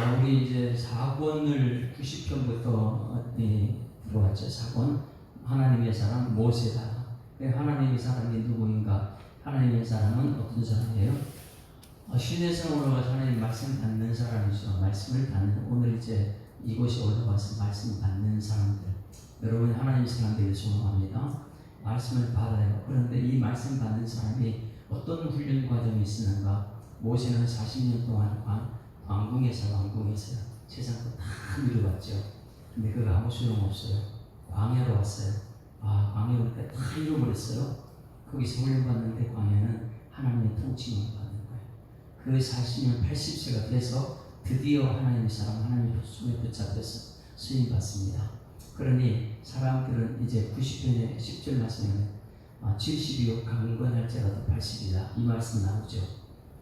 우리 이제 4권을 90편부터 들어왔죠. 4권. 하나님의 사람 모세다. 하나님의 사람이 누구인가? 하나님의 사람은 어떤 사람이에요? 신의 산 올라가서 하나님 말씀 받는 사람이죠. 말씀을 받는, 오늘 이제 이곳에 올라와서 말씀 받는 사람들. 여러분 하나님 사람들을 소망합니다. 말씀을 받아요. 그런데 이 말씀 받는 사람이 어떤 훈련 과정이 있었는가? 모세는 40년 동안 왕궁에서요. 세상도 다 누려봤죠. 근데 그거 아무 소용없어요. 광야로 왔어요. 광야로 올 때 다 잃어버렸어요. 거기서 훈련받는데 광야는 하나님의 통치만 받는 거예요. 그 40년 80세가 돼서 드디어 하나님의 사람, 하나님의 손에 붙잡혀서 수임 받습니다. 그러니 사람들은 이제 90편의 10절 말씀에 70이요 강건할지라도 80이다 이 말씀 나오죠.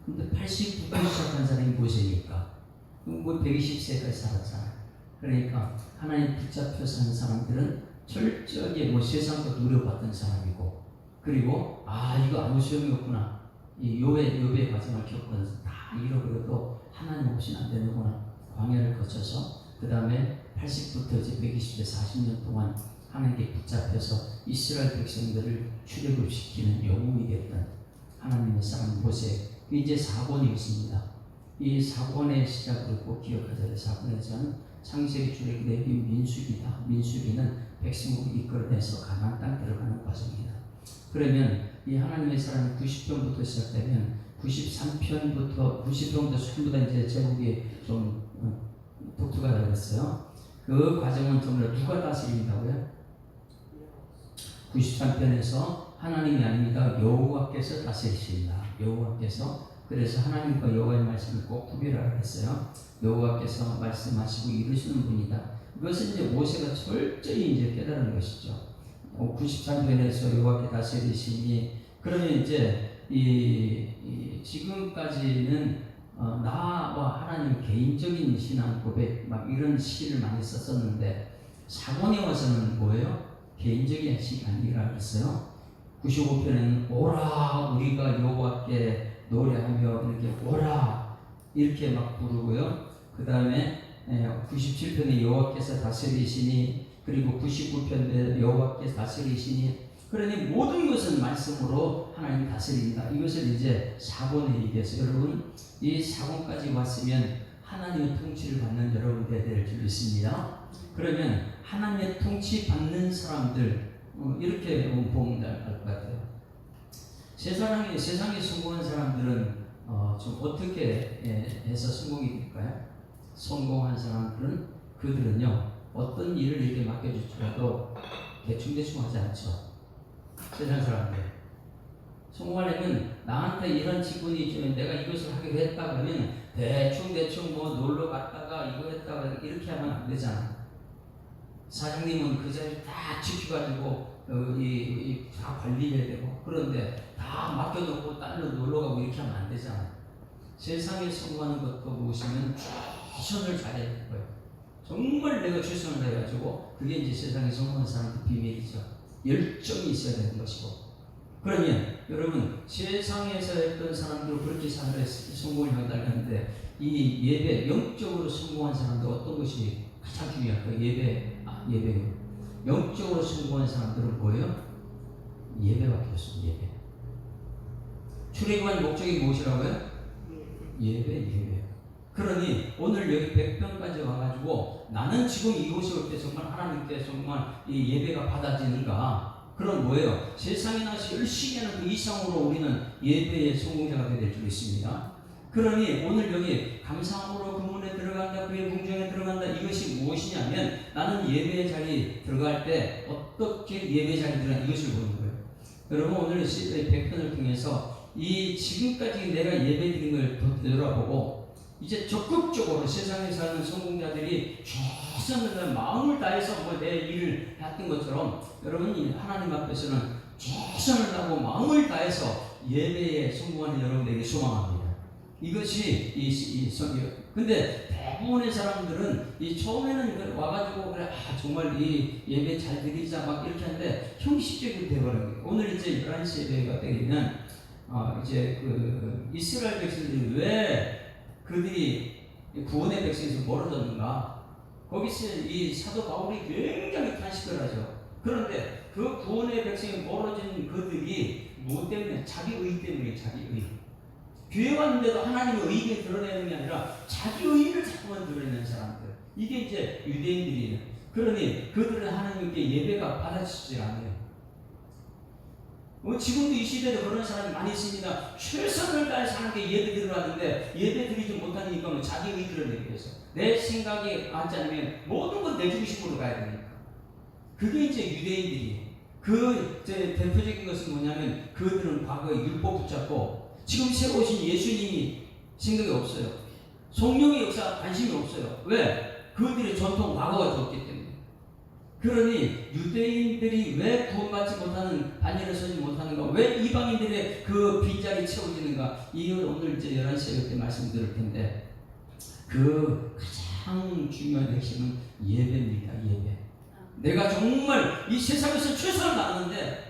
근데 89편 시작한 사람이 모세니까 뭐 120세까지 살았잖아요. 그러니까 하나님 붙잡혀 사는 사람들은 철저하게 뭐 세상도 누려봤던 사람이고, 그리고 이거 아무 소용이 없구나, 이 요배 과정을 겪으면서 다 잃어버려도 하나님 없이는 안 되는구나, 광야를 거쳐서 그 다음에 80부터 이제 120세 40년 동안 하나님께 붙잡혀서 이스라엘 백성들을 출애굽시키는 영웅이 됐던 하나님의 사람 모세. 이제 4권이 있습니다. 이 4권의 시작을 꼭 기억하셔야 돼요. 4권에서는 창세기, 출애굽, 레위, 민수기다. 민수기는 백성을 이끌어내서 가나안 땅 들어가는 과정이다. 그러면 이 하나님의 사람이 90편부터 시작되면 93편부터 90편부터 전부 다 이제 제국이 좀 독특하다고 그랬어요. 그 과정은 정말 누가 다스린다고요? 93편에서 하나님이 아닙니다. 여호와께서 다스리신다. 여호와께서. 그래서 하나님과 여호와의 말씀을 꼭 구별하라고 했어요. 여호와께서 말씀하시고 이루시는 분이다. 이것은 이제 모세가 철저히 이제 깨달은 것이죠. 93편에서 여호와께 다스리시니, 그러면 이제 지금까지는 나와 하나님 개인적인 신앙 고백 막 이런 시를 많이 썼었는데, 4권에 와서는 뭐예요? 개인적인 시간이라고 했어요. 95편에는 오라 우리가 여호와께 노래하며 이렇게 오라 이렇게 막 부르고요. 그 다음에 97편에 여호와께서 다스리시니, 그리고 99편에 여호와께서 다스리시니, 그러니 모든 것은 말씀으로 하나님 다스린다. 이것을 이제 4권에 얘기해서, 여러분 이 4권까지 왔으면 하나님의 통치를 받는 여러분들이 될 줄 믿습니다. 그러면 하나님의 통치 받는 사람들, 이렇게 보면 될 것 같아요. 세상에 성공한 사람들은 좀 어떻게 해서 성공이 될까요? 성공한 사람들은 그들은요 어떤 일을 이렇게 맡겨주더라도 대충 하지 않죠. 세상 사람들 성공하려면 나한테 이런 직분이 있으면 내가 이것을 하기로 했다 그러면 대충 뭐 놀러 갔다가 이거 했다가 이렇게 하면 안 되잖아. 사장님은 그 자리 다 지켜가지고 다 관리해야 되고, 그런데 다 맡겨놓고 딸로 놀러가고 이렇게 하면 안 되잖아. 세상에 성공하는 것도 보시면 최선을 다해야 될 거예요. 정말 내가 최선을 다해가지고, 그게 이제 세상에 성공하는 사람의 비밀이죠. 열정이 있어야 되는 것이고. 그러면 여러분 세상에서 했던 사람들 그렇게 성공을 해달라는데, 이 예배 영적으로 성공한 사람들 어떤 것이 가장 중요할까요? 예배. 영적으로 성공한 사람들은 뭐예요? 예배밖에 없습니다. 예배. 출애굽한 목적이 무엇이라고요? 예배. 그러니 오늘 여기 100편까지 와가지고 나는 지금 이곳에 올 때 정말 하나님께 정말 이 예배가 받아지는가? 그럼 뭐예요? 세상에 나서 열심히 하는 그 이상으로 우리는 예배의 성공자가 될 줄 믿습니다. 그러니 오늘 여기 감사함으로 그 문에 들어간다, 그의 궁정에 들어간다, 이것이 무엇이냐면, 나는 예배의 자리에 들어갈 때 어떻게 예배 자리에 들어가, 이것을 보는 거예요. 여러분 오늘 100편을 통해서 이 지금까지 내가 예배 드린 걸 되돌아보고, 이제 적극적으로 세상에 사는 성공자들이 최선을 다해 마음을 다해서 뭐 내 일을 했던 것처럼, 여러분이 하나님 앞에서는 최선을 다하고 마음을 다해서 예배에 성공하는 여러분들에게 소망합니다. 이것이 근데 대부분의 사람들은 처음에는 와가지고 그래 정말 이 예배 잘 드리자 막 이렇게 하는데 형식적으로 되어버려요. 오늘 이제 11시 예배가 되면 이제 그 이스라엘 백성들이 왜 그들이 구원의 백성에서 멀어졌는가? 거기서 이 사도 바울이 굉장히 탄식을 하죠. 그런데 그 구원의 백성이 멀어진 그들이 무엇 때문에? 자기 의 때문에. 자기 의. 교회 왔는데도 하나님의 의를 드러내는 게 아니라 자기 의를 자꾸만 드러내는 사람들. 이게 이제 유대인들이에요. 그러니 그들은 하나님께 예배가 받아지지 않아요. 지금도 이 시대도 그런 사람이 많이 있습니다. 최선을 다해서 하나님께 예배 드리러 왔는데 예배 드리지 못하니까 자기 의를 내기 위해서 내 생각이 맞지 않으면 모든 건 내 중심으로 가야 되니까. 그게 이제 유대인들이에요. 그 대표적인 것은 뭐냐면 그들은 과거에 율법 붙잡고 지금 새로 오신 예수님이 생각이 없어요. 성령의 역사 관심이 없어요. 왜? 그들의 전통 과거가 좋기 때문에. 그러니 유대인들이 왜 구원받지 못하는 반열에 서지 못하는가? 왜 이방인들의 그 빈자리 채워지는가? 이걸 오늘 이제 11시에 그때 말씀드릴 텐데 그 가장 중요한 핵심은 예배입니다. 예배. 내가 정말 이 세상에서 최선을 다하는데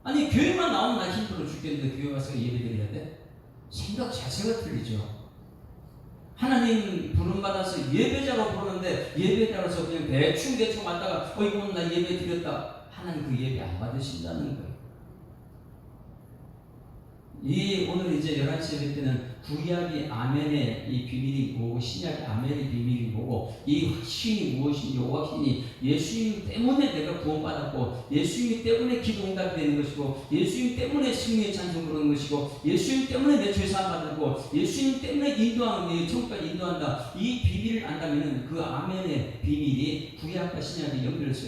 아니 교회만 나오면 나 힘들어 죽겠는데 교회 와서 예배 드려야 돼? 생각 자체가 틀리죠. 하나님 부름받아서 예배자로 부르는데 예배자로서 그냥 대충 왔다가 이건 나 예배 드렸다. 하나님 그 예배 안 받으신다는 거예요. 이 오늘 이제 11시 예배 때는 구약이 아멘의 이 비밀이 뭐고 신약이 아멘의 비밀이 뭐고 이 확신이 무엇인지 이 확신이 예수님 때문에 내가 구원받았고 예수님 때문에 기도응답이 되는 것이고 예수님 때문에 승리의 찬송 부르는 것이고 예수님 때문에 내 죄사함 받았고 예수님 때문에 인도하는 천국까지 인도한다. 이 비밀을 안다면 그 아멘의 비밀이 구약과 신약이 연결해서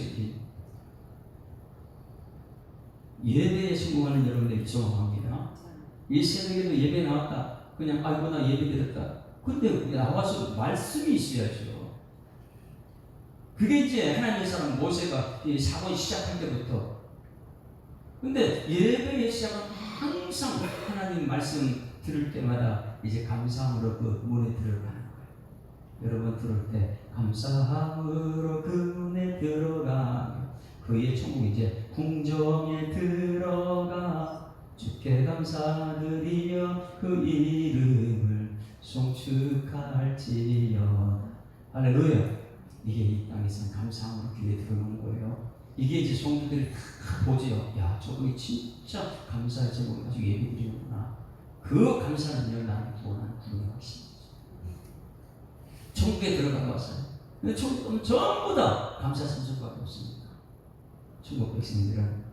예배에 성공하는 여러분들이 소망합니다. 이 새벽에도 예배 나왔다. 그냥 아이고 나 예배 드렸다. 근데 나와서 말씀이 있어야죠. 그게 이제 하나님의 사람 모세가 이 사건 시작할 때부터. 근데 예배의 시작은 항상 하나님 말씀 들을 때마다 이제 감사함으로 그 문에 들어가는 거예요. 여러분 들을 때 감사함으로 그 문에 들어가며 그의 천국 이제 궁정에 들어가 주께 감사드리며 그 이름을 송축할지어다. 할렐루야. 이게 이 땅에서는 감사함으로 귀에 들어오는 거예요. 이게 이제 성도들이 다 보지요. 야 저분이 진짜 감사의 제목을 가지고 예배 드리는구나. 그 감사는 늘 나를 구원하는 구원의 확신이죠. 천국에 들어가봤어요. 근데 천국은 전부 다 감사 찬송밖에 없습니다. 천국 백성들은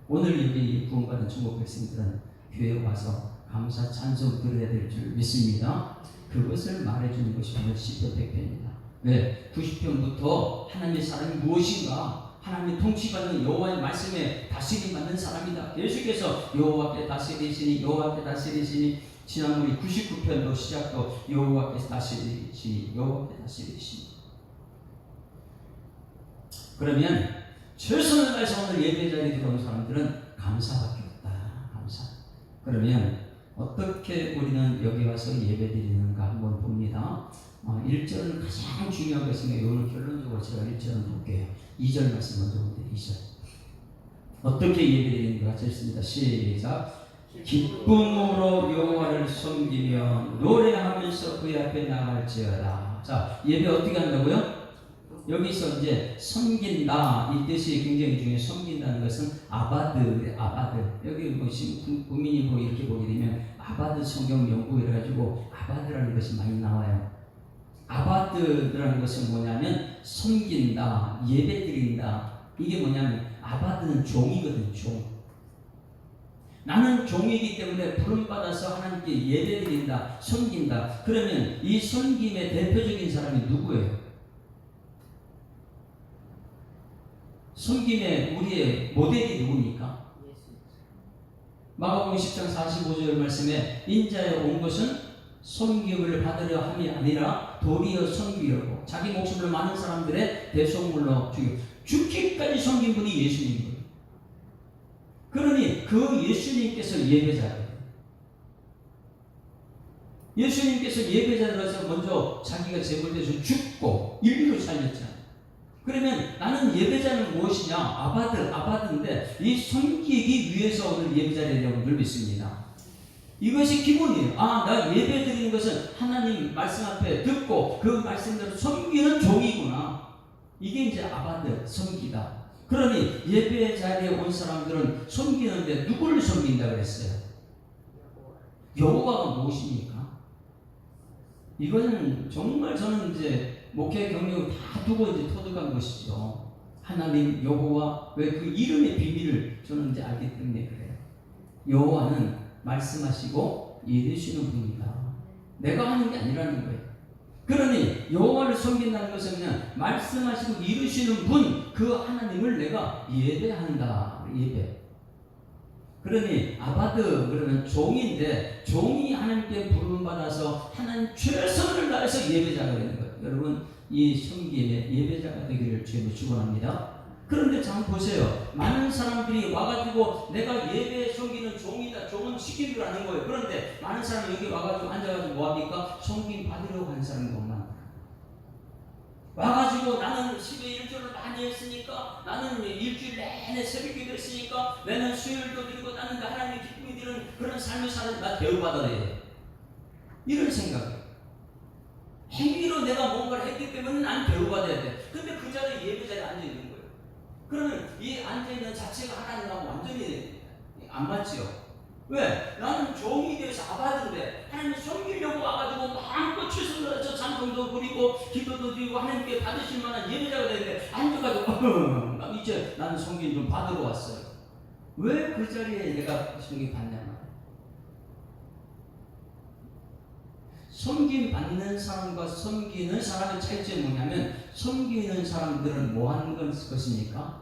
오늘 여기 구원받은 천국 백성들은 교회에 와서 감사 찬송 들어야 될 줄 믿습니다. 그것을 말해주는 것이 오늘 시편 100편입니다. 왜? 90편부터 하나님의 사람이 무엇인가? 하나님의 통치받는 여호와의 말씀에 다스림 받는 사람이다. 계속해서 여호와께 다스리시니 여호와께 다스리시니 지난번에 99편도 시작도 여호와께 다스리시니 여호와께 다스리시니. 그러면 최선을 다해서 오늘 예배 자리에 들어온 사람들은 감사밖에 없다. 감사. 그러면 어떻게 우리는 여기 와서 예배 드리는가 한번 봅니다. 1절은 가장 중요한 것인데 오늘 결론적으로 제가 1절은 볼게요. 2절 말씀 먼저 볼게요. 2절. 어떻게 예배 드리는가 했습니다. 시작. 기쁨으로 여호와를 섬기며 노래하면서 그의 앞에 나갈지어다. 자, 예배 어떻게 한다고요? 여기서 이제 섬긴다 이 뜻이 굉장히 중요해요. 섬긴다는 것은 아바드. 여기 보시면 국민이 뭐 이렇게 보게 되면 아바드 성경 연구를 해가지고 아바드라는 것이 많이 나와요. 아바드라는 것은 뭐냐면 섬긴다, 예배드린다. 이게 뭐냐면 아바드는 종이거든. 종. 나는 종이기 때문에 부름받아서 하나님께 예배드린다, 섬긴다. 그러면 이 섬김의 대표적인 사람이 누구예요? 섬김의 우리의 모델이 누굽니까? 마가복음 10장 45절 말씀에 인자에 온 것은 섬김을 받으려 함이 아니라 도리어 섬기려고 자기 목숨을 많은 사람들의 대속물로 죽기까지 섬긴 분이 예수님이에요. 그러니 그 예수님께서 예배자예요. 예수님께서 예배자로서 먼저 자기가 제물돼서 죽고 인류를 살렸잖아요. 그러면 나는 예배자는 무엇이냐? 아바드인데 이 섬기기 위해서 오늘 예배자를 여러분들 믿습니다. 이것이 기본이에요. 아, 나 예배 드리는 것은 하나님 말씀 앞에 듣고 그 말씀대로 섬기는 종이구나. 이게 이제 아바드, 섬기다. 그러니 예배 자리에 온 사람들은 섬기는데 누구를 섬긴다 그랬어요? 여호와가 무엇입니까? 이거는 정말 저는 이제 목회 경력을 다 두고 이제 터득한 것이죠. 하나님 여호와, 왜 그 이름의 비밀을 저는 이제 알기 때문에 그래요. 여호와는 말씀하시고 이루시는 분이다. 내가 하는 게 아니라는 거예요. 그러니 여호와를 섬긴다는 것은 그냥 말씀하시고 이루시는 분, 그 하나님을 내가 예배한다. 예배. 그러니 아바드 그러면 종인데, 종이 하나님께 부름받아서 하나님 최선을 다해서 예배자가 되는 거예요. 여러분, 이 섬김의 예배자가 되기를 주님으로 축원합니다. 그런데 참 보세요. 많은 사람들이 와가지고 내가 예배 섬기는 종이다, 종은 시키기로 하는 거예요. 그런데 많은 사람이 여기 와가지고 앉아가지고 뭐합니까? 섬김 받으려고 하는 사람이 너무 많다. 와가지고 나는 10회 1조를 많이 했으니까, 나는 일주일 내내 새벽기도 했으니까, 나는 수요일도 드리고, 나는 하나님의 기쁨이 드리는 그런 삶을 사는, 나 대우받아야 돼. 이런 생각이에요. 행위로 내가 뭔가를 했기 때문에 난 대우받아야 돼. 근데 그 자리에 예배자리에 앉아있는 거예요. 그러면 이 앉아있는 자체가 하나님하고 완전히 안 맞지요. 왜? 나는 종이 되어서 아바드인데 하나님 섬기려고 와가지고 마음껏 최선을 다해서 찬송도 부리고 기도도 드리고 하나님께 받으실 만한 예배자가 되는데 앉아가지고 이제 나는 섬김 좀 받으러 왔어요. 왜 그 자리에 내가 섬김 받냐? 섬김 받는 사람과 섬기는 사람의 차이점이 뭐냐면, 섬기는 사람들은 뭐 하는 것입니까?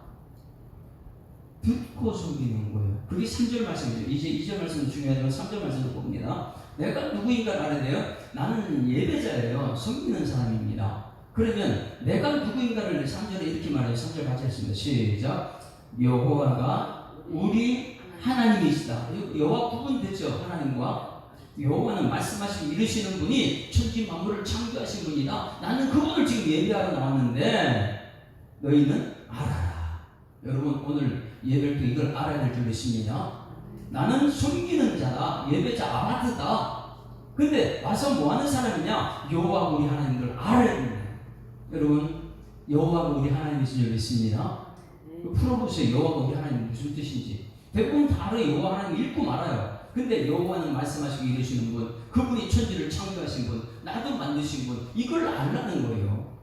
듣고 섬기는 거예요. 그게 3절 말씀이죠. 이제 2절 말씀은 중요하지만 3절 말씀을 봅니다. 내가 누구인가를 알아야 돼요. 나는 예배자예요. 섬기는 사람입니다. 그러면 내가 누구인가를 3절에 이렇게 말해요. 3절 같이 했습니다. 시작. 여호와가 우리 하나님이시다. 여호와 구분됐죠? 하나님과. 여호와는 말씀하시고 이루시는 분이 천지 만물을 창조하신 분이다. 나는 그분을 지금 예배하러 나왔는데 너희는 알아라. 여러분, 오늘 예배를 통해 이걸 알아야 될 줄 믿습니다. 나는 섬기는 자다. 예배자 아바드다. 근데 와서 뭐 하는 사람이냐? 여호와가 우리 하나님을 알아야 됩니다. 여러분, 여호와가 우리 하나님이신 줄 믿습니다. 풀어보세요. 여호와가 우리 하나님 무슨 뜻인지. 대부분 다 알아요. 여호와 하나님 읽고 말아요. 근데 여호와는 말씀하시고 이루시는 분, 그분이 천지를 창조하신 분, 나도 만드신 분, 이걸 알라는 거예요.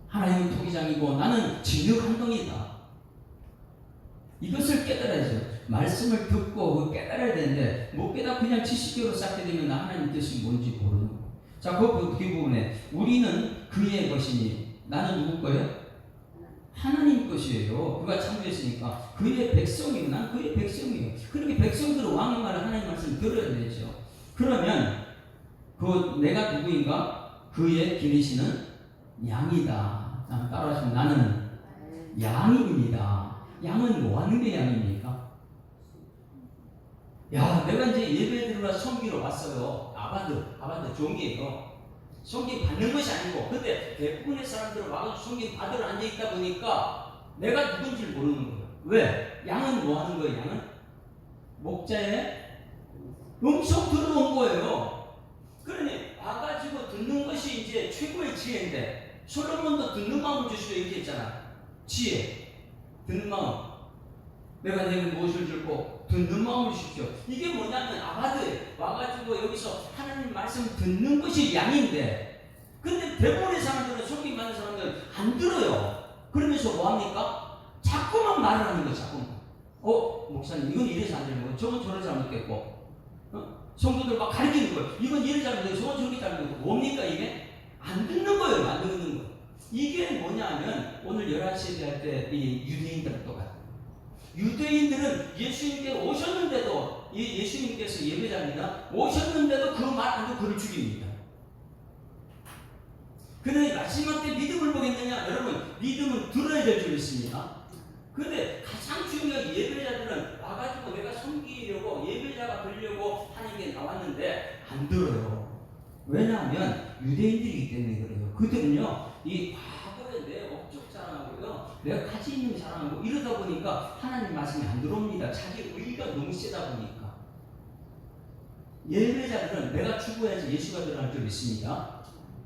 하나님은 토기장이고 나는 진흙 한 덩이다. 이것을 깨달아야죠. 말씀을 듣고 깨달아야 되는데 못 깨닫고 그냥 지식적으로 쌓게 되면 나 하나님 뜻이 뭔지 모르는 거예요. 자, 그 부분에 우리는 그의 것이니, 나는 누구 거예요? 하나님 것이에요. 그가 창조했으니까 그의 백성이고 난 그의 백성이에요. 그렇게 백성들은 왕의 말을 하나님 말씀을 들어야 되죠. 그러면 그 내가 누구인가? 그의 기르시는 양이다. 따라하시면 나는 양입니다. 양은 뭐 하는 게 양입니까? 야, 내가 이제 예배 드리러 섬기러 왔어요. 아바드 종이에요. 섬김 받는 것이 아니고, 근데 대부분의 사람들은 와서 섬김 받으러 앉아있다 보니까 내가 누군지를 모르는 거예요. 왜? 양은 뭐 하는 거예요? 양은? 목자의 음성 들어온 거예요. 그러니 와가지고 듣는 것이 이제 최고의 지혜인데, 솔로몬도 듣는 마음을 주시고 얘기했잖아. 지혜, 듣는 마음. 내가 내게 무엇을 줄고 듣는 마음을 주십시오. 이게 뭐냐면 아바드 와가지고 여기서 하나님 말씀 듣는 것이 양인데, 근데 대부분의 사람들은 섬김 받는 사람들은 안 들어요. 그러면서 뭐합니까? 자꾸만 말을 하는 거예요. 자꾸만. 목사님 이건 이래서 안 되는 거예요. 저건 저래서 안 됐겠고, 성도들 막 가르치는 거예요. 이건 이래 잘못되고 저건 저렇게 잘못되고. 뭡니까 이게? 안 듣는 거예요. 안 듣는 거예요. 이게 뭐냐면 오늘 11시에 대할 때 이 유대인들은 똑같아요. 유대인들은 예수님께 오셨는데도, 예수님께서 예배자입니다. 오셨는데도 그 말 안 듣고 그를 죽입니다. 그런데 마지막 때 믿음을 보겠느냐? 여러분, 믿음은 들어야 될 줄 믿습니다. 그런데 가장 중요한 예배자들은 와가지고 내가 섬기려고 예배자가 되려고 하는 게 나왔는데 안 들어요. 왜냐하면 유대인들이기 때문에 그래요. 그들은요, 이 과거에 내 업적 자랑하고요, 내가 가지 있는 자랑하고 이러다 보니까 하나님 말씀이 안 들어옵니다. 자기 의가 너무 세다 보니까. 예배자들은 내가 죽어야지 예수가 들어갈 줄 믿습니다.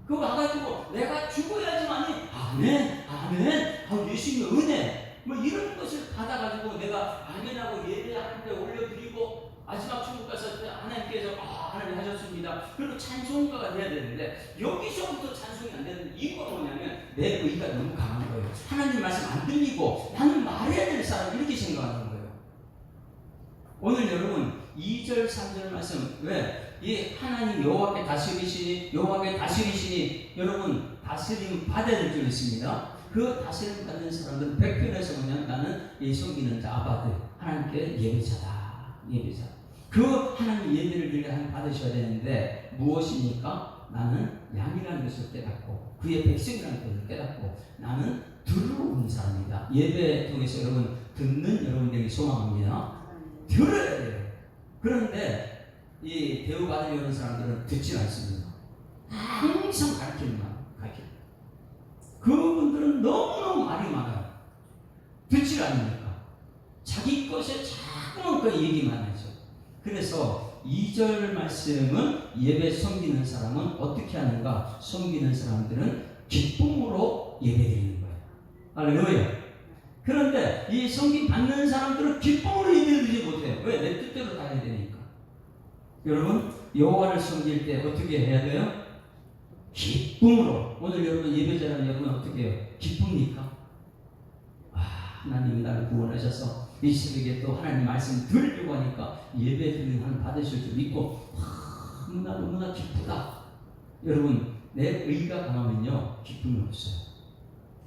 그거 와가지고 내가 죽어야지만이 아멘, 아멘, 예수님의 은혜 뭐 이런 것을 받아가지고 내가 아멘하고 예배 하나님께 올려드리고 마지막 천국 가서 하나님께서 하나님 하셨습니다. 그리고 찬송가가 돼야 되는데 여기서부터 찬송이 안 되는 이유가 뭐냐면 내 의가 너무 강한 거예요. 하나님 말씀 안 들리고 나는 말해야 될 사람 이렇게 생각하는 거예요. 오늘 여러분 2절 3절 말씀 왜? 이 하나님 여호와께 다스리시니 여러분 다스림 받아야 될 줄 있습니다. 그 다스림 받는 사람들은 100편에서 뭐냐면 나는 이 섬기는 자 아바드 하나님께 예배자다. 그 하나님 예배를 드려 하나님 받으셔야 되는데 무엇입니까? 나는 양이라는 것을 깨닫고 그의 백성이라는 것을 깨닫고 나는 들어오는 사람이다. 예배 통해서 여러분 듣는 여러분들에게 소망합니다. 들어야 돼요. 그런데 이 대우받으려고 하는 사람들은 듣지 않습니다. 항상 가르치는. 그분들은 너무너무 말이 많아요. 듣지 않으니까. 자기 것에 자꾸만 그 얘기만 하죠. 그래서 2절 말씀은 예배 섬기는 사람은 어떻게 하는가? 섬기는 사람들은 기쁨으로 예배드리는 거예요. 할렐루야. 그런데 이 섬김 받는 사람들은 기쁨으로 예배드리지 못해요. 왜? 내 뜻대로 다 해야 되니까. 여러분 여호와를 섬길 때 어떻게 해야 돼요? 기쁨으로. 오늘 여러분 예배자라면 여러분 어떻게 해요? 기쁩니까? 하나님이 나를 구원하셔서 이 새벽에 또 하나님 말씀 들으려고 하니까 예배 드리는 하나님 받으실 줄 믿고 너무나 기쁘다. 여러분 내 의가 강하면요 기쁨이 없어요.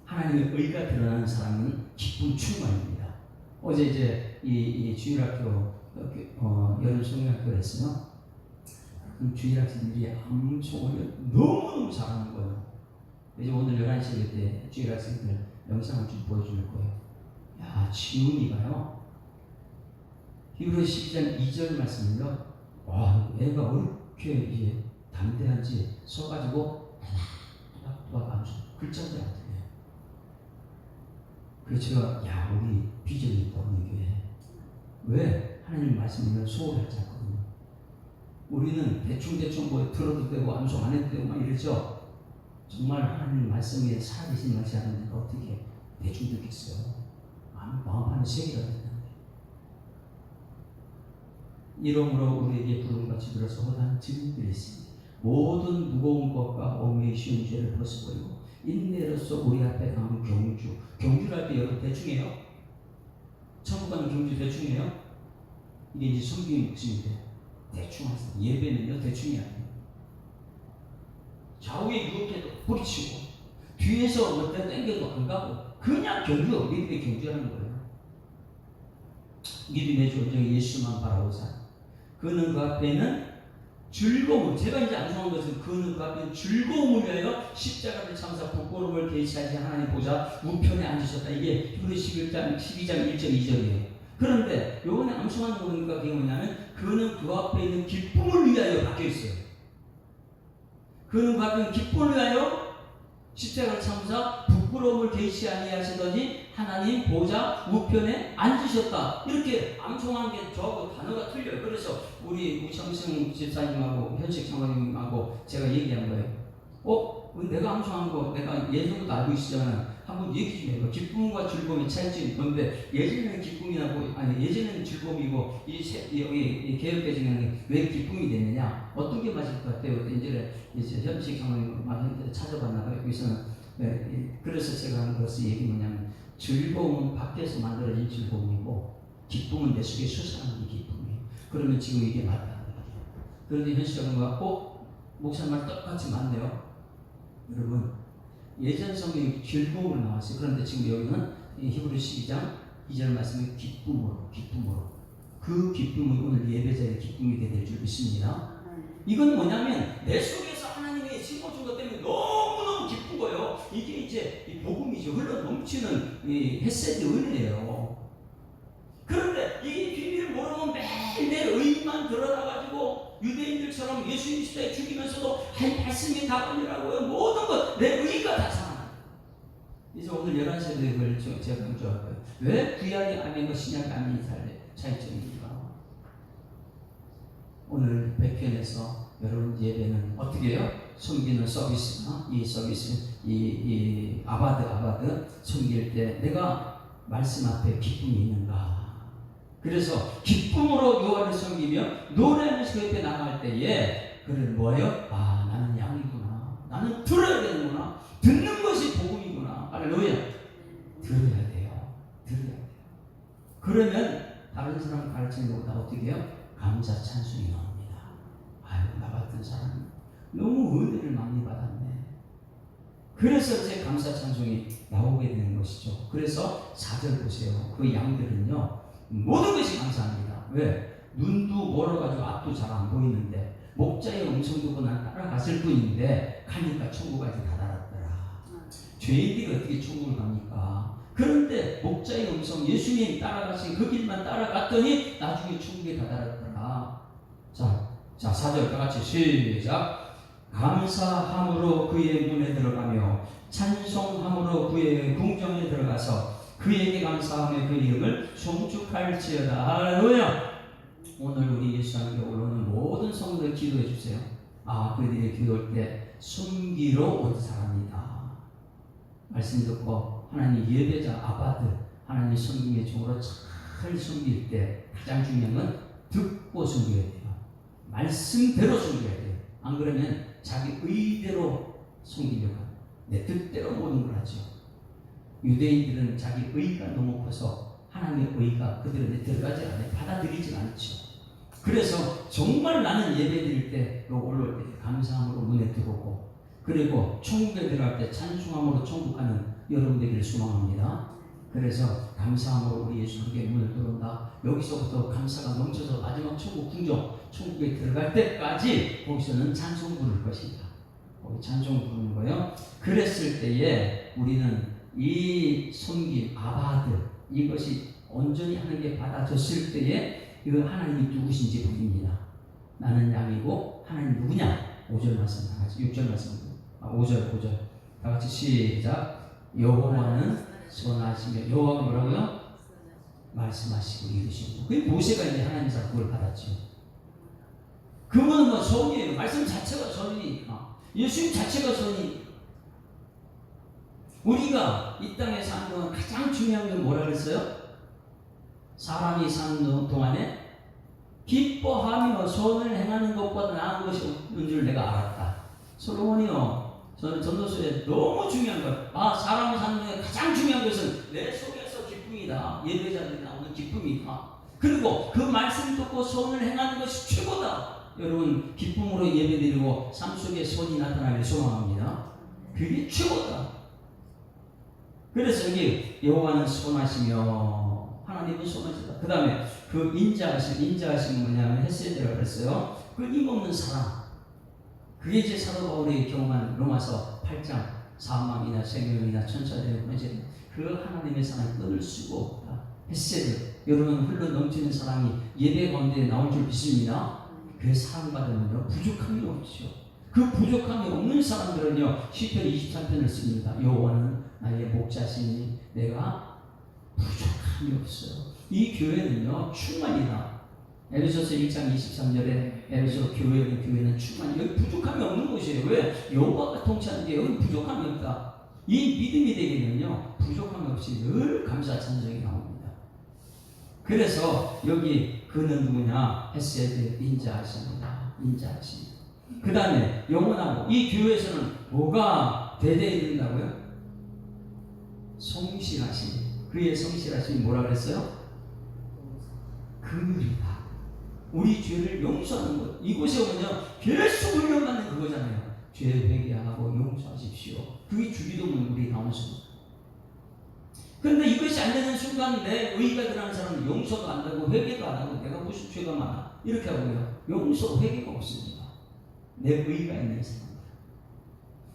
하나님의 의가 드러나는 사람은 기쁨 충만입니다. 어제 이제 이 주일학교 여름 성경학교를 했어요. 주일학생들이 엄청 너무너무 잘하는 거예요. 이제 오늘 11시에 때 주일학생들 영상을 좀 보여줄 거예요. 야, 지훈이가요. 히브리 12장 2절 말씀을요. 와, 애가 어떻게 이제 담대한지 써가지고 또박 하면서 글자들 안 들려요. 그래서 제가 야, 우리 비전이 있다 우리 교회. 왜? 하나님 말씀이면 소홀하지 않거든요. 우리는 대충 뭐 들어도 되고 암송 안 해도 되고 막 이러죠. 정말 하나님 말씀에 살아계신 것이 아닌데 어떻게 대충 듣겠어요. 마음 하는 세계가 되는데. 이러므로 우리에게 부른 같이 들어서 허다한 증인들이 있습니다. 모든 무거운 것과 얽매이 쉬운 죄를 벗어버리고 인내로서 우리 앞에 강한 경주를 할 때 여러분 대충해요? 천국 가는 경주 대충해요? 이게 이제 섬김의 목숨인데 대충 하세요. 예배는요 대충이 아니에요. 좌우에 유혹해도 뿌리치고 뒤에서 어떤 땡겨도 안 가고 그냥 믿음의 경주하는 거예요. 믿음의 존재 예수만 바라보자. 그는 그 앞에는 즐거움. 제가 이제 암송한 것은 그는 그 앞에는 즐거움을 위하여 십자가를 참사 부끄러움을 계시하신 하나님 보좌 우편에 앉으셨다. 이게 히브리 12장 1절 2절이에요. 그런데 요번에 암송하는 거 보니까 그게 뭐냐면 그는 그 앞에 있는 기쁨을 위하여 바뀌어 있어요. 그는 그 앞에 있는 기쁨을 위하여 십자가를 참으사 부끄러움을 계시 아니하시더니 하나님 보좌 우편에 앉으셨다. 이렇게 암송한 게 저하고 단어가 틀려요. 그래서 우리 우창승 집사님하고 현식 장관님하고 제가 얘기한 거예요. 내가 암송한 거 내가 예전부터 알고 있었잖아. 한번 얘기 좀 해봐. 기쁨과 즐거움의 차이점이 뭔데? 예전에는 기쁨이나 예전에는 즐거움이고 여기 개혁개정에는 왜 기쁨이 되느냐? 어떤 게 맞을 것 같아요? 이제 현식 장관님 찾아봤나 봐요. 여기서는 그래서 제가 하는 것을 얘기 뭐냐면 즐거움은 밖에서 만들어진 즐거움이고 기쁨은 내 속에 솟아나는 게 기쁨이에요. 그러면 지금 이게 맞다는 거예요. 그런데 현식 장관과 목사님 말 똑같이 맞네요. 여러분 예전 성경에 즐거움을 나왔어요. 그런데 지금 여기는 히브리 12장 2절 말씀에 기쁨으로 그 기쁨은 오늘 예배자의 기쁨이 될 줄 믿습니다. 이건 뭐냐면 내 속에서 하나님의 심어준 것 때문에 너무너무 기쁜 거예요. 이게 이제 이 복음이죠. 흘러 넘치는 이 헤세드 은혜예요. 그런데 이 비밀을 모르면 매일 내 의만 드러나가지고 유대인들처럼 예수님 시대에 죽이면서도 말씀이 답안이라고요. 모든 것 내 의가 다 상하다. 이제 오늘 11시에 그걸 제가 강조할 거예요. 왜 구약이 아멘과 신약이 아멘이 차이점입니까? 오늘 100편에서 여러분 예배는 어떻게 해요? 섬기는 서비스나 이 서비스, 이 아바드 섬길 때 내가 말씀 앞에 기쁨이 있는가? 그래서 기쁨으로 여호와를 섬기며 노래하면서 그 옆에 나갈 때에 그는 뭐예요? 아, 나는 양이구나. 나는 들어야 되는구나. 듣는 것이 복음이구나. 할렐루야. 들어야 돼요. 들어야 돼요. 그러면 다른 사람 가르치는 것보다 어떻게 해요? 감사 찬송이 나옵니다. 아유, 나 같은 사람 너무 은혜를 많이 받았네. 그래서 이제 감사 찬송이 나오게 되는 것이죠. 그래서 4절 보세요. 그 양들은요, 모든 것이 감사합니다. 왜? 눈도 멀어가지고 앞도 잘 안 보이는데 목자의 음성 듣고 난 따라갔을 뿐인데 가니까 천국까지 다다랐더라. 죄인들이 어떻게 천국을 갑니까? 그런데 목자의 음성, 예수님 따라가신 그 길만 따라갔더니 나중에 천국에 다다랐더라. 자 4절 다 같이 시작. 감사함으로 그의 문에 들어가며 찬송함으로 그의 궁정에 들어가서 그에게 감사하며 그 이름을 송축할지어다. 할렐루야. 오늘 우리 예수님께 올라오는 모든 성도들 기도해 주세요. 아, 그들이 기도할 때 숨기로 온 사람이다. 말씀 듣고 하나님 예배자 아바드, 하나님 섬김의 종으로 잘 섬길 때 가장 중요한 건 듣고 섬겨야 돼요. 말씀대로 섬겨야 돼요. 안 그러면 자기 의대로 섬기려고 합니다. 내 뜻대로 모든 걸 하죠. 유대인들은 자기 의가 너무 커서 하나님의 의가 그들한테 들어가지 않아요. 받아들이지 않죠. 그래서 정말 나는 예배 드릴 때 올라올 때 감사함으로 문에 들어오고, 그리고 천국에 들어갈 때 찬송함으로 천국 가는 여러분 되기를 소망합니다. 그래서 감사함으로 우리 예수 함께 문을 들어온다. 여기서부터 감사가 넘쳐서 마지막 천국 궁정, 천국에 들어갈 때까지 거기서는 찬송 부를 것이다. 거기 찬송 부르는 거예요. 그랬을 때에 우리는 이 섬김, 아바드, 이것이 온전히 하는 게 받아졌을 때에 이거 하나님이 누구신지 보입니다. 나는 양이고 하나님 누구냐? 5절 말씀 다 같이, 6절 말씀, 5절 다 같이 시작. 여호와는 선하시며, 여호와가 뭐라고요? 말씀하시고 이르시고. 그 모세가 이제 하나님께서 그걸 받았죠. 그분은 뭐 선이에요. 말씀 자체가 선이니까. 예수님 자체가 선이니까. 우리가 이 땅에 사는 동안 가장 중요한 건 뭐라 그랬어요? 사람이 사는 동안에 기뻐하며 선을 행하는 것보다 나은 것이 없는 줄 내가 알았다. 솔로몬이요, 저는 전도서에 너무 중요한 걸, 사람이 사는 동안에 가장 중요한 것은 내 속에서 기쁨이다. 예배자들이 나오는 기쁨이다. 그리고 그 말씀 듣고 선을 행하는 것이 최고다. 여러분, 기쁨으로 예배드리고 삶 속에 선이 나타나길 소망합니다. 그게 최고다. 그래서 여기 여호와는 선하시며, 하나님은 선하시다. 그 다음에 그 인자하심 뭐냐면 헤세드라고 그랬어요. 그 힘없는 사랑. 그게 이제 사도 바울이 경험한 로마서 8장 사망이나 생명이나 천사들의 권세, 그 하나님의 사랑이 끊을 수가 없다. 헤세드. 여러분, 흘러 넘치는 사랑이 예배 가운데 나올 줄 믿습니다. 그 사랑받으면요 부족함이 없죠. 그 부족함이 없는 사람들은요 시편 23편을 씁니다. 여호와는 나의 목자시니 내가 부족함이 없어요. 이 교회는요 충만이다. 에베소서 1장 23절에 에베소 교회는 충만이, 여기 부족함이 없는 곳이에요. 왜? 여호와가 통치하는데 여기 부족함이 없다. 이 믿음이 되기는요 부족함이 없이 늘 감사 찬송이 나옵니다. 그래서 여기 그는 누구냐? 헤세드, 인자하십니다. 인자하십니다. 그 다음에 영원하고, 이 교회에서는 뭐가 대대에 이른다고요? 성실하심. 그의 성실하심이 뭐라 그랬어요? 긍휼이다. 우리 죄를 용서하는 것. 이곳에 오면요 계속 훈련받는 그거잖아요. 죄 회개하고 용서하십시오. 그게 주기도문 우리 나오는 순간. 그런데 이것이 안 되는 순간 내 의가 드러나는 사람은 용서도 안 하고 회개도 안 하고, 내가 무슨 죄가 많아 이렇게 하고요. 용서 회개가 없습니다. 내 의가 있는 사람.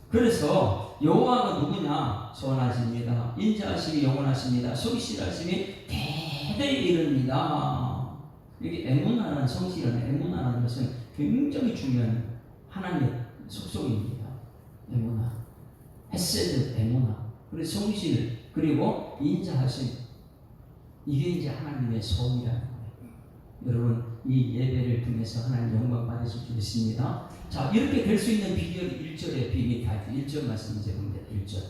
그래서 여호와가 누구냐? 선하십니다. 인자하심이 영원하십니다. 성실하심이 대대에 이릅니다. 이게 에무나라는, 성실한 에무나라는 것은 굉장히 중요한 하나님의 속성입니다. 에무나, 헤세드, 에무나, 그리고 성실, 그리고 인자하심. 이게 이제 하나님의 선이라는 거예요. 여러분 이 예배를 통해서 하나님 영광 받으실 줄 믿습니다. 자, 이렇게 될 수 있는 비결이 1절의 비밀이 다 1절 말씀 이제 봅니다. 1절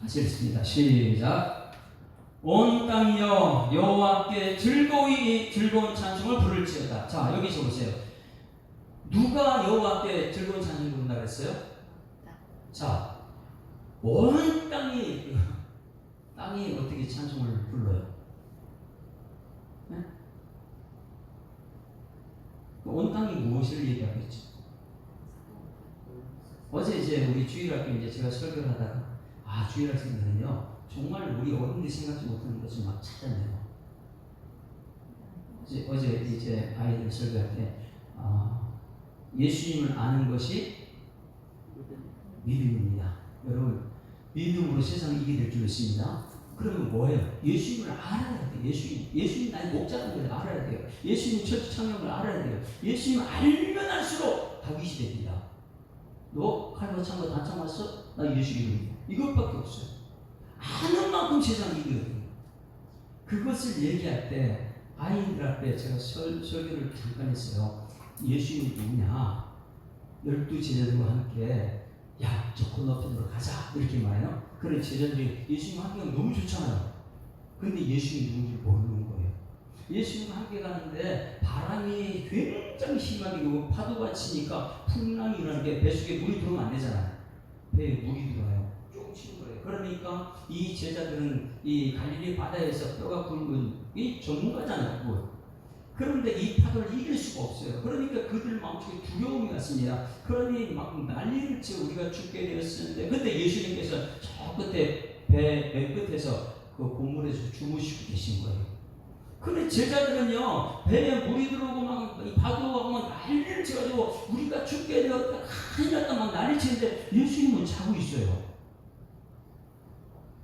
같이 읽습니다. 시작. 온 땅이여 여호와께 즐거운 찬송을 부를지어다. 자, 여기서 보세요. 누가 여호와께 즐거운 찬송을 부른다고 했어요? 자, 온 땅이 어떻게 찬송을 불러요? 네? 온 땅이 무엇을 얘기하겠죠? 어제 이제 우리 주일학교 이제 제가 설교를 하다가 주일학생들은요 정말 우리 어른들이 생각지 못하는 것을 막 찾아내요. 어제 이제 아이들 설교할 때 예수님을 아는 것이 믿음입니다. 여러분 믿음으로 세상을 이기게 될 줄 믿습니다. 그러면 뭐예요? 예수님을 알아야 돼요. 예수님 나의 목자라는 걸 알아야 돼요. 예수님 처치 창령을 알아야 돼요. 예수님 알면 알수록 다윗이 됩니다. 너 칼과 창과 단창 왔어? 나 예수 믿음이야. 이것밖에 없어요. 아는 만큼 세상이 이기거든요. 그것을 얘기할 때 아이들 앞에 제가 설교를 잠깐 했어요. 예수님이 누구냐? 12제자들과 함께 야, 저 건너편으로 가자 이렇게 말해요. 그런 제자들이 예수님과 함께 가면 너무 좋잖아요. 근데 예수님이 누군지 모르는 거예요. 예수님과 함께 가는데 바람이 굉장히 심하게 오고 파도가 치니까 풍랑이 일어나는 게 뱃속에 물이 들어오면 안 되잖아요. 배에 물이 들어와요. 쭉 치는 거예요. 그러니까 이 제자들은 이 갈릴리 바다에서 뼈가 굵은 이 전문가잖아요. 그런데 이 파도를 이길 수가 없어요. 그러니까 그들 마음속에 두려움이 왔습니다. 그러니 막 난리를 치고 우리가 죽게 되었었는데 그때 예수님께서 저 끝에 배 끝에서 그 고물에서 주무시고 계신 거예요. 근데 제자들은요 배에 물이 들어오고 막 이 파도가 막 난리를 쳐가지고 우리가 죽게 되었다 큰일 났다 막 난리 치는데 예수님은 자고 있어요.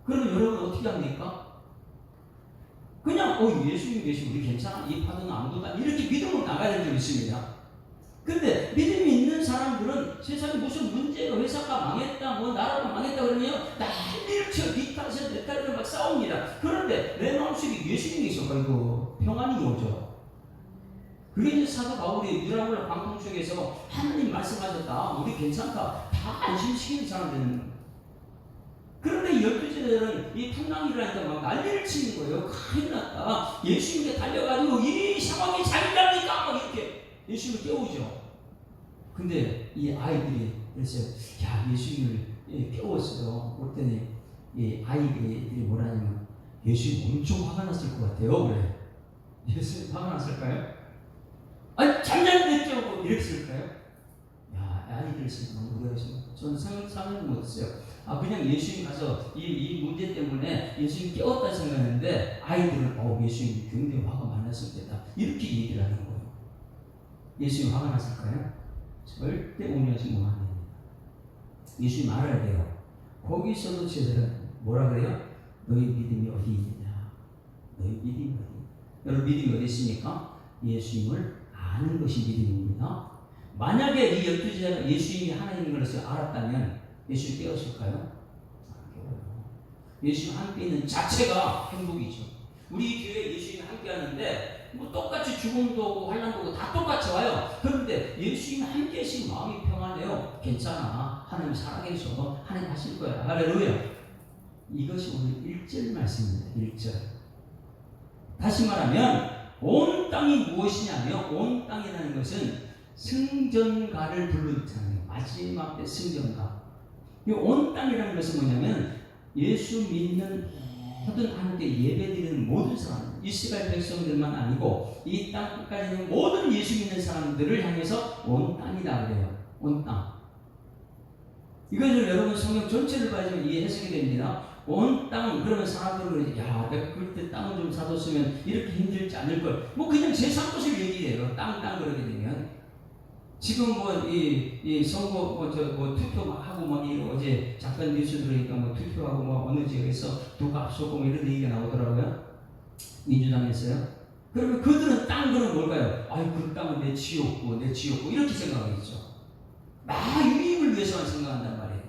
그러면 여러분 어떻게 합니까? 그냥 예수님 계시면 우리 괜찮아. 이 파도는 아무도 안 이렇게 믿음으로 나가야 되는 줄 믿습니다. 근데 믿음이 있는 사람들은 세상에 무슨 문제가 회사가 망했다 나라가 망했다 그러면 난리를 쳐 네 탓에 내 탓을 막 싸웁니다. 그런데 내 마음속에 예수님이 있어가지고 평안이 오죠. 그게 이제 사도 바울이 유라굴라 광풍 속에서 하나님 말씀하셨다 우리 괜찮다 다 안심시키는 사람들은. 그런데 12제자들은 이 풍랑이 일어나니까 막 난리를 치는 거예요. 큰일 났다. 예수님께 달려가지고 이 상황이 자기랍니까? 막 이렇게 예수님을 깨우죠. 근데 이 아이들이 그래서 예수님을 깨웠어요. 그랬더니 이 아이들이 뭐라 하냐면 예수님 엄청 화가 났을 것 같아요. 그래. 예수님 화가 났을까요? 아니 잠자는데 깨우고 이랬을까요? 아이들 생각하면 우리가 저는 상상을 못했어요. 그냥 예수님 가서 이 문제 때문에 예수님 깨웠다 생각했는데 아이들은 예수님이 굉장히 화가 많았을 때다 이렇게 얘기를 하는 거예요. 예수님 화가 났을까요? 절대 오해하지 못 합니다. 예수님 알아야 돼요. 거기서도 제자들은 뭐라 그래요? 너희 믿음이 어디 있느냐? 너희 믿음이 어디 있느냐? 여러분 믿음이 어디 있습니까? 예수님을 아는 것이 믿음입니다. 만약에 이 12제자가 예수님이 하나님인 것을 알았다면 예수님 깨웠을까요? 예수님 함께 있는 자체가 행복이죠. 우리 교회 예수님 함께 하는데 똑같이 죽음도 오고 환난도 오고 다 똑같이 와요. 그런데 예수님 함께 계시면 마음이 평안해요. 괜찮아. 하나님 살아계셔. 하나님 하실 거야. 할렐루야. 이것이 오늘 1절 말씀입니다. 1절. 다시 말하면 온 땅이 무엇이냐면 온 땅이라는 것은 승전가를 부르잖아요. 마지막 때 승전가. 이 온 땅이라는 것은 뭐냐면 예수 믿는 모든 하나님께 예배드리는 모든 사람, 이스라엘 백성들만 아니고 이 땅 끝까지 있는 모든 예수 믿는 사람들을 향해서 온 땅이다 그래요. 온 땅. 이것을 여러분 성경 전체를 봐야지만 이해 해석이 됩니다. 온 땅 그러면 사람들은 내가 그때 땅을 좀 사뒀으면 이렇게 힘들지 않을 걸. 그냥 제3것을 얘기해요. 땅 그러게 되면. 지금 이 선거 투표 막 하고 어제 잠깐 뉴스 들으니까 투표하고 어느 지역에서 누가 앞섰고 이런 얘기가 나오더라고요. 민주당에서요. 그러면 그들은 땅 그는 뭘까요? 그 땅은 내 지옥고 이렇게 생각하겠죠. 막 유익을 위해서만 생각한단 말이에요.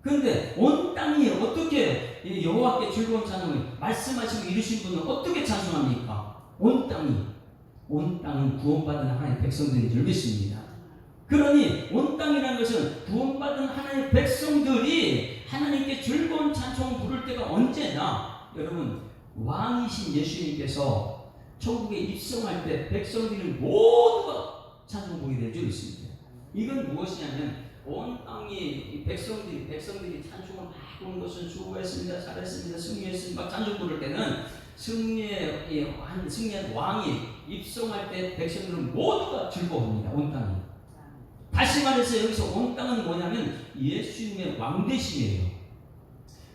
그런데 온 땅이 어떻게 여호와께 즐거운 찬송을 말씀하시고 이루신 분은 어떻게 찬송합니까? 온 땅은 구원받은 하나님의 백성들인 줄 믿습니다. 그러니 온 땅이라는 것은 구원받은 하나님의 백성들이 하나님께 즐거운 찬송을 부를 때가 언제나, 여러분, 왕이신 예수님께서 천국에 입성할 때 백성들이 모두가 찬송 부르게 될 줄 믿습니다. 이건 무엇이냐면 온 땅이 백성들이 찬송을 막 부르는 것은 수고했습니다, 잘했습니다, 승리했습니다, 막 찬송 부를 때는 승리한 왕이 입성할 때 백성들은 모두가 즐거워합니다. 온 땅이. 다시 말해서 여기서 온 땅은 뭐냐면 예수님의 왕대심이에요.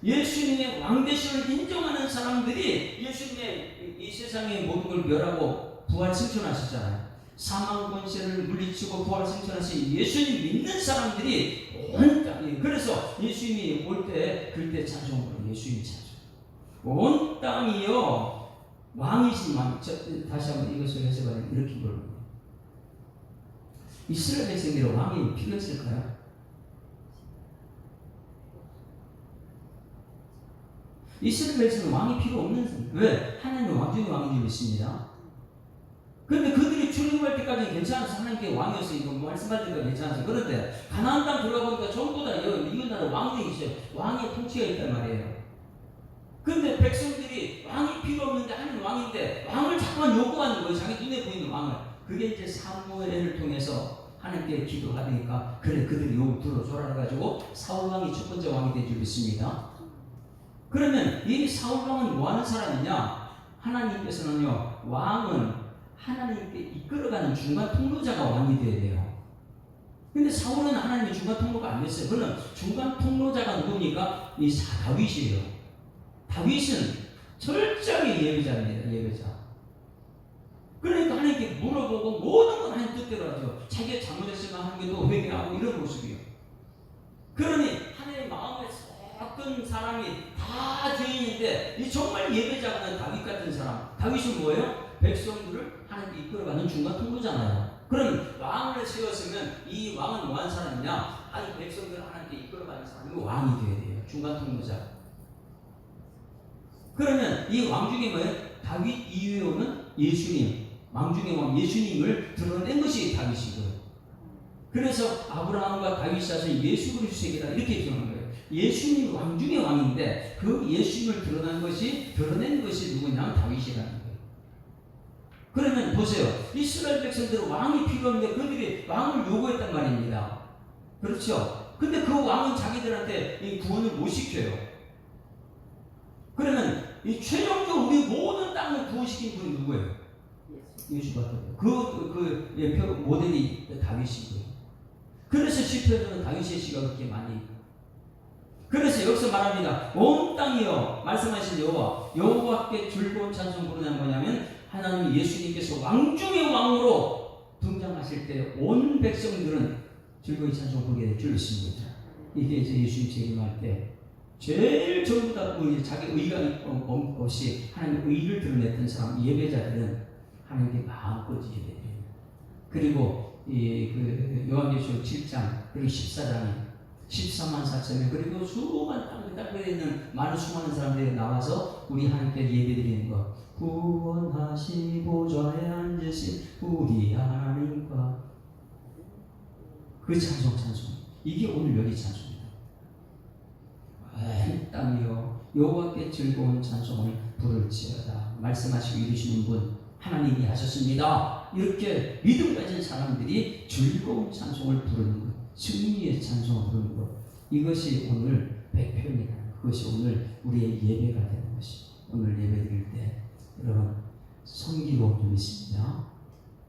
예수님의 왕대심을 인정하는 사람들이 예수님의 이 세상의 모든 걸 멸하고 부활 승천하셨잖아요. 사망 권세를 물리치고 부활 승천하신 예수님 믿는 사람들이 온 땅이, 그래서 예수님이 올 때 그때 찬송을 예수님 찬송. 온 땅이요 왕이신 왕. 다시 한번 이것을 해석하면 이렇게 물어봅니다. 이스라엘 백성들의 왕이 필요했을까요? 이스라엘 백성은 왕이 필요 없는, 왜? 하나님은 왕 중에 왕인 줄 믿습니다. 그런데 그들이 출애굽할 때까지는 괜찮아서 하나님께 왕이었어요. 이거 말씀하시니까 괜찮아서. 그런데 가나안 땅 들어가 보니까 전부 다 이웃 나라 왕이 있어요. 왕의 통치가 있단 말이에요. 그런데 백성들이 왕이 필요 없는데 하나님 왕인데 왕을 자꾸만 요구하는 거예요. 자기 눈에 보이는 왕을. 그게 이제 사무엘을 통해서 하나님께 기도하니까 그래 그들이 요구 들어줘라 해가지고 사울왕이 첫 번째 왕이 된 줄 믿습니다. 그러면 이 사울왕은 뭐 하는 사람이냐? 하나님께서는요 왕은 하나님께 이끌어가는 중간 통로자가 왕이 되어야 돼요. 근데 사울은 하나님의 중간 통로가 안 됐어요. 그러면 중간 통로자가 누굽니까? 이 다윗이에요. 다윗은 철저히 예배자입니다. 예배자. 그러니까 하나님께 물어보고 모든 건 하나님 뜻대로 하죠. 자기가 잘못했으면 하나님께도 회개하고 이런 모습이에요. 그러니 하나님의 마음에 썩은 사람이 다 죄인인데 이 정말 예배자가 다윗 같은 사람. 다윗은 뭐예요? 백성들을 하나님께 이끌어가는 중간 통로잖아요. 그럼 왕을 세웠으면 이 왕은 뭐한 사람이냐? 아니 백성들을 하나님께 이끌어가는 사람이 왕이 되어야 돼요. 중간 통로자. 그러면 이 왕 중에 뭐예요? 다윗 이후에 오는 예수님, 왕 중에 왕 예수님을 드러낸 것이 다윗이고요. 그래서 아브라함과 다윗이 하신 예수 그리스도에게다 이렇게 표현한 거예요. 예수님 왕 중에 왕인데 그 예수님을 드러낸 것이 누구냐? 다윗이라는 거예요. 그러면 보세요. 이스라엘 백성들은 왕이 필요한데 그들이 왕을 요구했단 말입니다. 그렇죠? 근데 그 왕은 자기들한테 이 구원을 못 시켜요. 그러면 이 최종적으로 우리 모든 땅을 구원시킨 분이 누구예요? 예수밖에 없어요. 그 모델이 다윗이고요. 그래서 시편에는 다윗의 시가 그렇게 많이 있고. 그래서 여기서 말합니다. 온 땅이요 말씀하신 여호와께 즐거운 찬송 부르는 뭐냐면 하나님 예수님께서 왕 중의 왕으로 등장하실 때 온 백성들은 즐거이 찬송 부르게 될 줄 믿습니다. 이게 이제 예수님 재림할 때 제일 전부 다 자기 의가 없이 하나님의 의를 드러냈던 사람 예배자들은 하나님께 마음껏 예배드립니다. 그리고 그 요한계시록 7장 그리고 14장에 14만 4천명 그리고 수많은 땅에 있는 많은 수많은 사람들이 나와서 우리 하나님께 예배드리는 것. 구원하시 보좌에 앉으신 우리 하나님과 그 찬송 이게 오늘 여기 찬송입니다. 온 땅이여 여호와께 즐거운 찬송을 부를지어다. 말씀하시고 이루시는 분 하나님이 하셨습니다. 이렇게 믿음 가진 사람들이 즐거운 찬송을 부르는 것, 승리의 찬송을 부르는 것, 이것이 오늘 백편이라는 그것이 오늘 우리의 예배가 되는 것이. 오늘 예배 드릴 때 여러분 섬기고 좀 있습니다.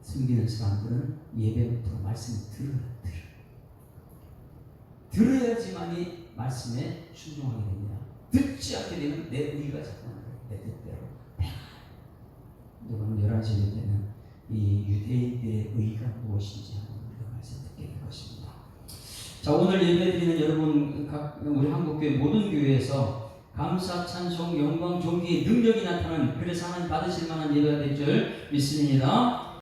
섬기는 사람들은 예배부터 말씀을 들어야지만이 말씀에 순종하게 됩니다. 듣지 않게 되면 내 의가 자꾸 내 뜻대로 여러분 11시 때는 이 유대인들의 의가 무엇인지 한번 우리가 말씀 듣게 될 것입니다. 자, 오늘 예배드리는 여러분 우리 한국교회 모든 교회에서 감사, 찬송, 영광, 존귀의 능력이 나타나는 그래서 하나님 받으실 만한 예배가 될 줄 믿습니다.